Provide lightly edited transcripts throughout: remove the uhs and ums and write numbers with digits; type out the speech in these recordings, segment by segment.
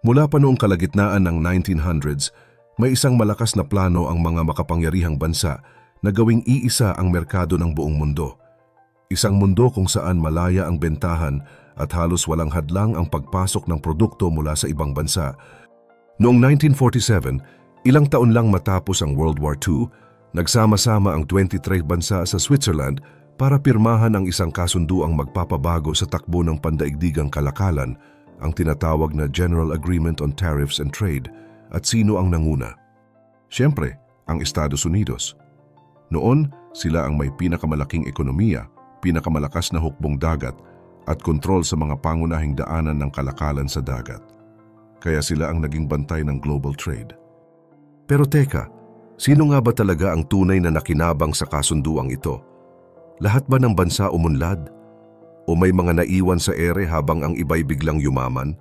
Mula pa noong kalagitnaan ng 1900s, may isang malakas na plano ang mga makapangyarihang bansa na gawing iisa ang merkado ng buong mundo. Isang mundo kung saan malaya ang bentahan at halos walang hadlang ang pagpasok ng produkto mula sa ibang bansa. Noong 1947, ilang taon lang matapos ang World War II, nagsama-sama ang 23 bansa sa Switzerland para pirmahan ang isang kasunduang magpapabago sa takbo ng pandaigdigang kalakalan, ang tinatawag na General Agreement on Tariffs and Trade. At sino ang nanguna? Siyempre, ang Estados Unidos. Noon, sila ang may pinakamalaking ekonomiya, pinakamalakas na hukbong dagat, at kontrol sa mga pangunahing daanan ng kalakalan sa dagat. Kaya sila ang naging bantay ng global trade. Pero teka, sino nga ba talaga ang tunay na nakinabang sa kasunduang ito? Lahat ba ng bansa umunlad? O may mga naiwan sa ere habang ang iba'y biglang yumaman?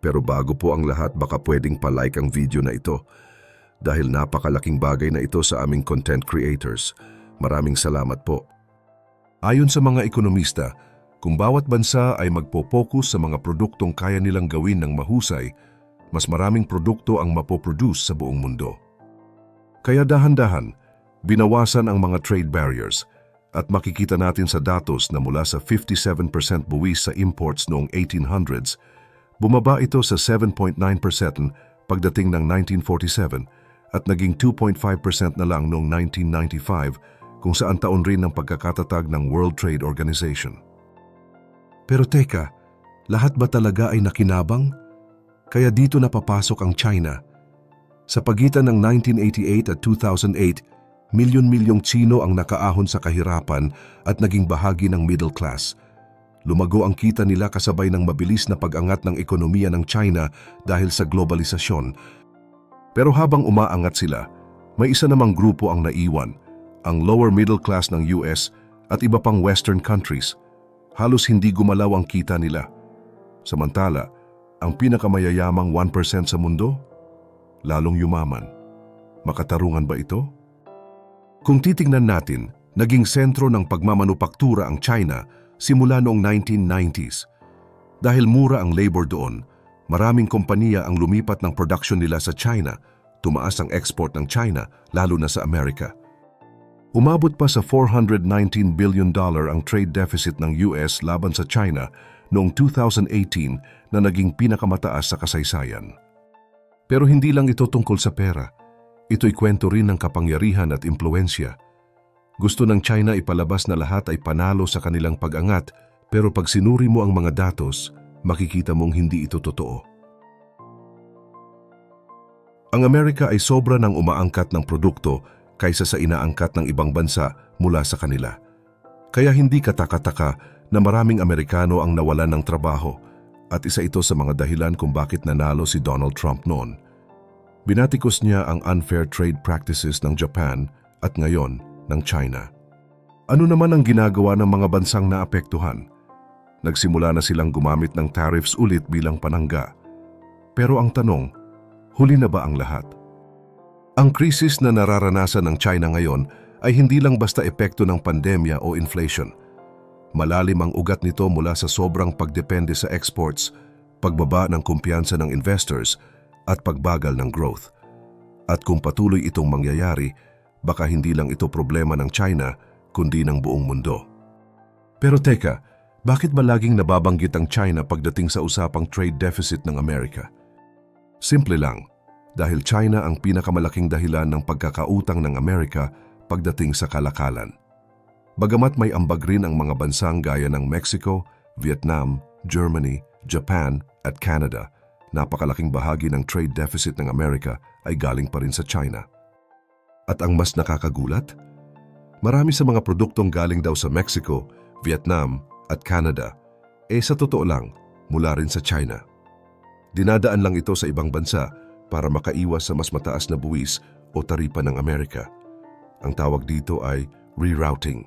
Pero bago po ang lahat, baka pwedeng pa-like ang video na ito dahil napakalaking bagay na ito sa aming content creators. Maraming salamat po. Ayon sa mga ekonomista, kung bawat bansa ay magpo-focus sa mga produktong kaya nilang gawin ng mahusay, mas maraming produkto ang mapoproduce sa buong mundo. Kaya dahan-dahan, binawasan ang mga trade barriers at makikita natin sa datos na mula sa 57% buwis sa imports noong 1800s, bumaba ito sa 7.9% pagdating ng 1947 at naging 2.5% na lang noong 1995 kung saan taon rin ng pagkakatatag ng World Trade Organization. Pero teka, lahat ba talaga ay nakinabang? Kaya dito na papasok ang China. Sa pagitan ng 1988 at 2008, milyon-milyong Tsino ang nakaahon sa kahirapan at naging bahagi ng middle class. Lumago ang kita nila kasabay ng mabilis na pag-angat ng ekonomiya ng China dahil sa globalisasyon. Pero habang umaangat sila, may isa namang grupo ang naiwan, ang lower middle class ng US at iba pang Western countries. Halos hindi gumalaw ang kita nila. Samantala, ang pinakamayayamang 1% sa mundo, lalong yumaman. Makatarungan ba ito? Kung titingnan natin, naging sentro ng pagmamanupaktura ang China simula noong 1990s. Dahil mura ang labor doon, maraming kompanya ang lumipat ng production nila sa China, tumaas ang export ng China lalo na sa Amerika. Umabot pa sa $419 billion ang trade deficit ng US laban sa China noong 2018 na naging pinakamataas sa kasaysayan. Pero hindi lang ito tungkol sa pera. Ito'y kwento rin ng kapangyarihan at impluensya. Gusto ng China ipalabas na lahat ay panalo sa kanilang pag-angat, pero pag sinuri mo ang mga datos, makikita mong hindi ito totoo. Ang Amerika ay sobra ng umaangkat ng produkto kaysa sa inaangkat ng ibang bansa mula sa kanila. Kaya hindi kataka-taka na maraming Amerikano ang nawalan ng trabaho at isa ito sa mga dahilan kung bakit nanalo si Donald Trump noon. Binatikos niya ang unfair trade practices ng Japan at ngayon ng China. Ano naman ang ginagawa ng mga bansang naapektuhan? Nagsimula na silang gumamit ng tariffs ulit bilang panangga. Pero ang tanong, huli na ba ang lahat? Ang krisis na nararanasan ng China ngayon ay hindi lang basta epekto ng pandemya o inflation. Malalim ang ugat nito mula sa sobrang pagdepende sa exports, pagbaba ng kumpiyansa ng investors, at pagbagal ng growth. At kung patuloy itong mangyayari, baka hindi lang ito problema ng China, kundi ng buong mundo. Pero teka, bakit ba laging nababanggit ang China pagdating sa usapang trade deficit ng Amerika? Simple lang, dahil China ang pinakamalaking dahilan ng pagkakautang ng Amerika pagdating sa kalakalan. Bagamat may ambag rin ang mga bansang gaya ng Mexico, Vietnam, Germany, Japan at Canada, napakalaking bahagi ng trade deficit ng Amerika ay galing pa rin sa China. At ang mas nakakagulat, marami sa mga produktong galing daw sa Mexico, Vietnam at Canada, sa totoo lang, mula rin sa China. Dinadaan lang ito sa ibang bansa para makaiwas sa mas mataas na buwis o taripa ng Amerika. Ang tawag dito ay rerouting.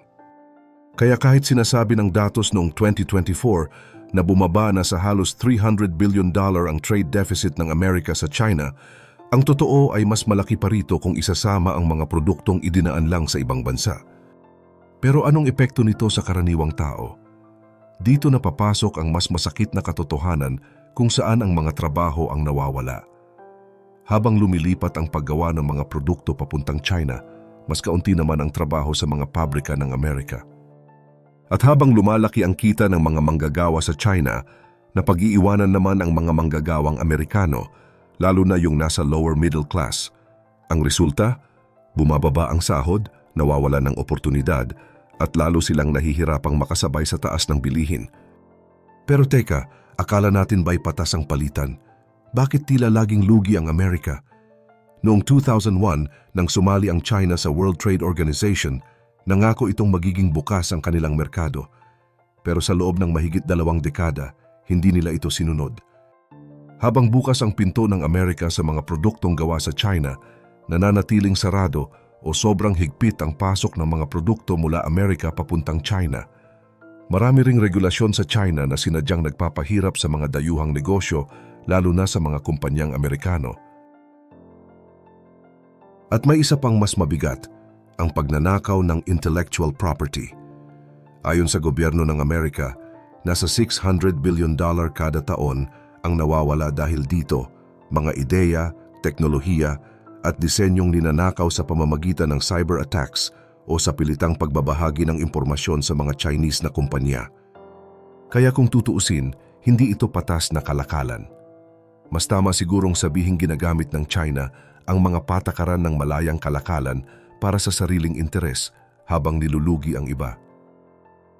Kaya kahit sinasabi ng datos noong 2024 na bumaba na sa halos $300 billion ang trade deficit ng Amerika sa China, ang totoo ay mas malaki pa rito kung isasama ang mga produktong idinaan lang sa ibang bansa. Pero anong epekto nito sa karaniwang tao? Dito na papasok ang mas masakit na katotohanan kung saan ang mga trabaho ang nawawala. Habang lumilipat ang paggawa ng mga produkto papuntang China, mas kaunti naman ang trabaho sa mga pabrika ng Amerika. At habang lumalaki ang kita ng mga manggagawa sa China, napag-iiwanan naman ang mga manggagawang Amerikano, lalo na yung nasa lower middle class. Ang resulta, bumababa ang sahod, nawawala ng oportunidad, at lalo silang nahihirapang makasabay sa taas ng bilihin. Pero teka, akala natin ba'y patas ang palitan? Bakit tila laging lugi ang Amerika? Noong 2001, nang sumali ang China sa World Trade Organization, nangako itong magiging bukas ang kanilang merkado. Pero sa loob ng mahigit 2 dekada, hindi nila ito sinunod. Habang bukas ang pinto ng Amerika sa mga produktong gawa sa China, nananatiling sarado o sobrang higpit ang pasok ng mga produkto mula Amerika papuntang China. Marami ring regulasyon sa China na sinadyang nagpapahirap sa mga dayuhang negosyo, lalo na sa mga kumpanyang Amerikano. At may isa pang mas mabigat, ang pagnanakaw ng intellectual property. Ayon sa gobyerno ng Amerika, nasa $600 billion kada taon ang nawawala dahil dito, mga ideya, teknolohiya at disenyong ninanakaw sa pamamagitan ng cyber attacks o sa pilitang pagbabahagi ng impormasyon sa mga Chinese na kumpanya. Kaya kung tutuusin, hindi ito patas na kalakalan. Mas tama sigurong sabihing ginagamit ng China ang mga patakaran ng malayang kalakalan para sa sariling interes habang nilulugi ang iba.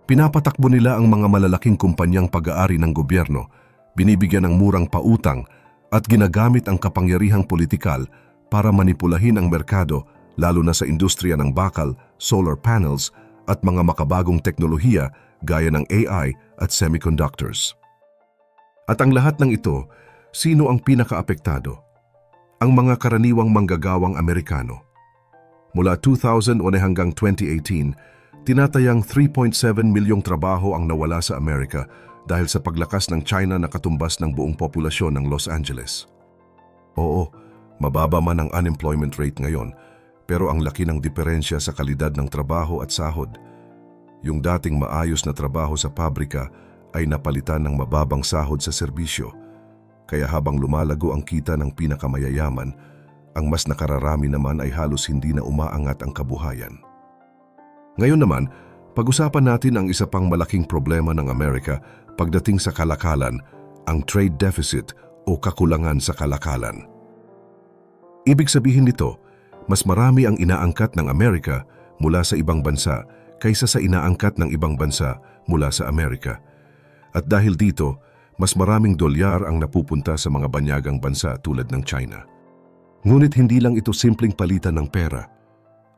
Pinapatakbo nila ang mga malalaking kumpanyang pag-aari ng gobyerno, binibigyan ng murang pautang at ginagamit ang kapangyarihang politikal para manipulahin ang merkado, lalo na sa industriya ng bakal, solar panels at mga makabagong teknolohiya gaya ng AI at semiconductors. At ang lahat ng ito, sino ang pinakaapektado? Ang mga karaniwang manggagawang Amerikano. Mula 2001 hanggang 2018, tinatayang 3.7 milyong trabaho ang nawala sa Amerika dahil sa paglakas ng China na katumbas ng buong populasyon ng Los Angeles. Oo, mababa man ang unemployment rate ngayon, pero ang laki ng diferensya sa kalidad ng trabaho at sahod. Yung dating maayos na trabaho sa pabrika ay napalitan ng mababang sahod sa serbisyo. Kaya habang lumalago ang kita ng pinakamayayaman, ang mas nakararami naman ay halos hindi na umaangat ang kabuhayan. Ngayon naman, pag-usapan natin ang isa pang malaking problema ng Amerika pagdating sa kalakalan, ang trade deficit o kakulangan sa kalakalan. Ibig sabihin nito, mas marami ang inaangkat ng Amerika mula sa ibang bansa kaysa sa inaangkat ng ibang bansa mula sa Amerika. At dahil dito, mas maraming dolyar ang napupunta sa mga banyagang bansa tulad ng China. Ngunit hindi lang ito simpleng palitan ng pera.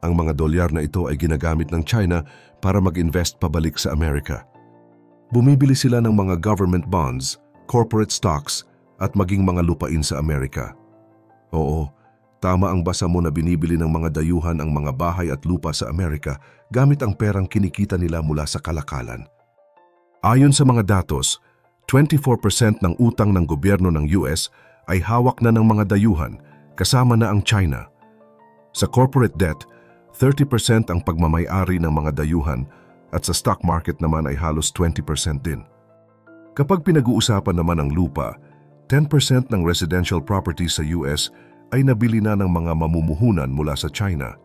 Ang mga dolyar na ito ay ginagamit ng China para mag-invest pabalik sa Amerika. Bumibili sila ng mga government bonds, corporate stocks at maging mga lupain sa Amerika. Oo, tama ang basa mo na binibili ng mga dayuhan ang mga bahay at lupa sa Amerika gamit ang perang kinikita nila mula sa kalakalan. Ayon sa mga datos, 24% ng utang ng gobyerno ng US ay hawak na ng mga dayuhan, kasama na ang China. Sa corporate debt, 30% ang pagmamay-ari ng mga dayuhan at sa stock market naman ay halos 20% din. Kapag pinag-uusapan naman ang lupa, 10% ng residential properties sa US ay nabili na ng mga mamumuhunan mula sa China.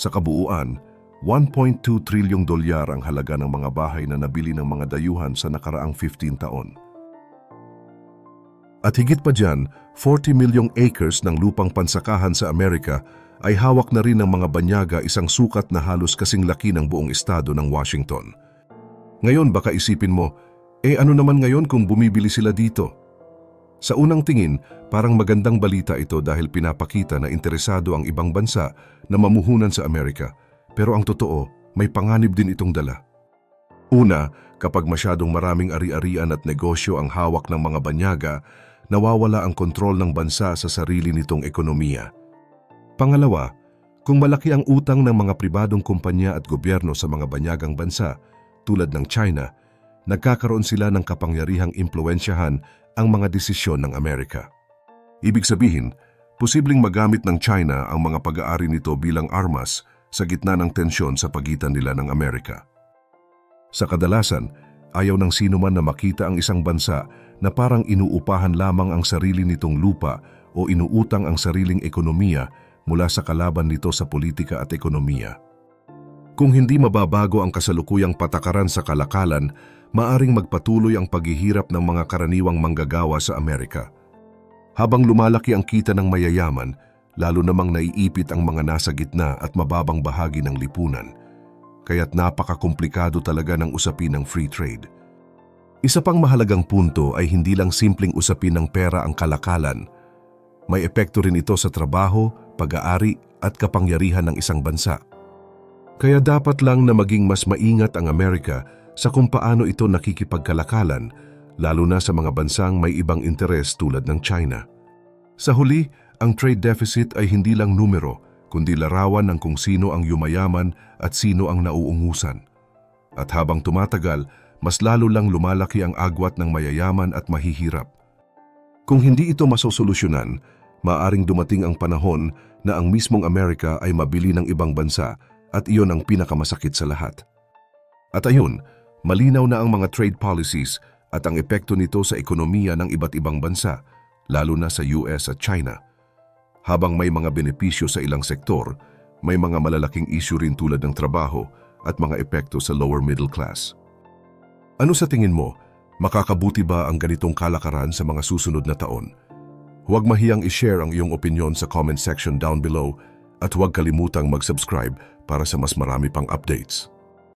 Sa kabuuan, $1.2 trilyong ang halaga ng mga bahay na nabili ng mga dayuhan sa nakaraang 15 taon. At higit pa dyan, 40 milyong acres ng lupang pansakahan sa Amerika ay hawak na rin ng mga banyaga, isang sukat na halos kasing laki ng buong estado ng Washington. Ngayon baka isipin mo, ano naman ngayon kung bumibili sila dito? Sa unang tingin, parang magandang balita ito dahil pinapakita na interesado ang ibang bansa na mamuhunan sa Amerika. Pero ang totoo, may panganib din itong dala. Una, kapag masyadong maraming ari-arian at negosyo ang hawak ng mga banyaga, nawawala ang kontrol ng bansa sa sarili nitong ekonomiya. Pangalawa, kung malaki ang utang ng mga pribadong kumpanya at gobyerno sa mga banyagang bansa, tulad ng China, nagkakaroon sila ng kapangyarihang impluwensyahan ang mga desisyon ng Amerika. Ibig sabihin, posibleng magamit ng China ang mga pag-aari nito bilang armas sa gitna ng tensyon sa pagitan nila ng Amerika. Sa kadalasan, ayaw ng sino man na makita ang isang bansa na parang inuupahan lamang ang sarili nitong lupa o inuutang ang sariling ekonomiya mula sa kalaban nito sa politika at ekonomiya. Kung hindi mababago ang kasalukuyang patakaran sa kalakalan, maaring magpatuloy ang paghihirap ng mga karaniwang manggagawa sa Amerika. Habang lumalaki ang kita ng mayayaman, lalo namang naiipit ang mga nasa gitna at mababang bahagi ng lipunan. Kaya't napakakomplikado talaga ng usapin ng free trade. Isa pang mahalagang punto ay hindi lang simpleng usapin ng pera ang kalakalan. May epekto rin ito sa trabaho, pag-aari at kapangyarihan ng isang bansa. Kaya dapat lang na maging mas maingat ang Amerika sa kung paano ito nakikipagkalakalan, lalo na sa mga bansang may ibang interes tulad ng China. Sa huli, ang trade deficit ay hindi lang numero, kundi larawan ng kung sino ang yumayaman at sino ang nauungusan. At habang tumatagal, mas lalo lang lumalaki ang agwat ng mayayaman at mahihirap. Kung hindi ito masosolusyonan, maaaring dumating ang panahon na ang mismong Amerika ay mabili ng ibang bansa at iyon ang pinakamasakit sa lahat. At ayun, malinaw na ang mga trade policies at ang epekto nito sa ekonomiya ng iba't ibang bansa, lalo na sa US at China. Habang may mga benepisyo sa ilang sektor, may mga malalaking issue rin tulad ng trabaho at mga epekto sa lower middle class. Ano sa tingin mo? Makakabuti ba ang ganitong kalakaran sa mga susunod na taon? Huwag mahiyang i-share ang iyong opinyon sa comment section down below at huwag kalimutang mag-subscribe para sa mas marami pang updates.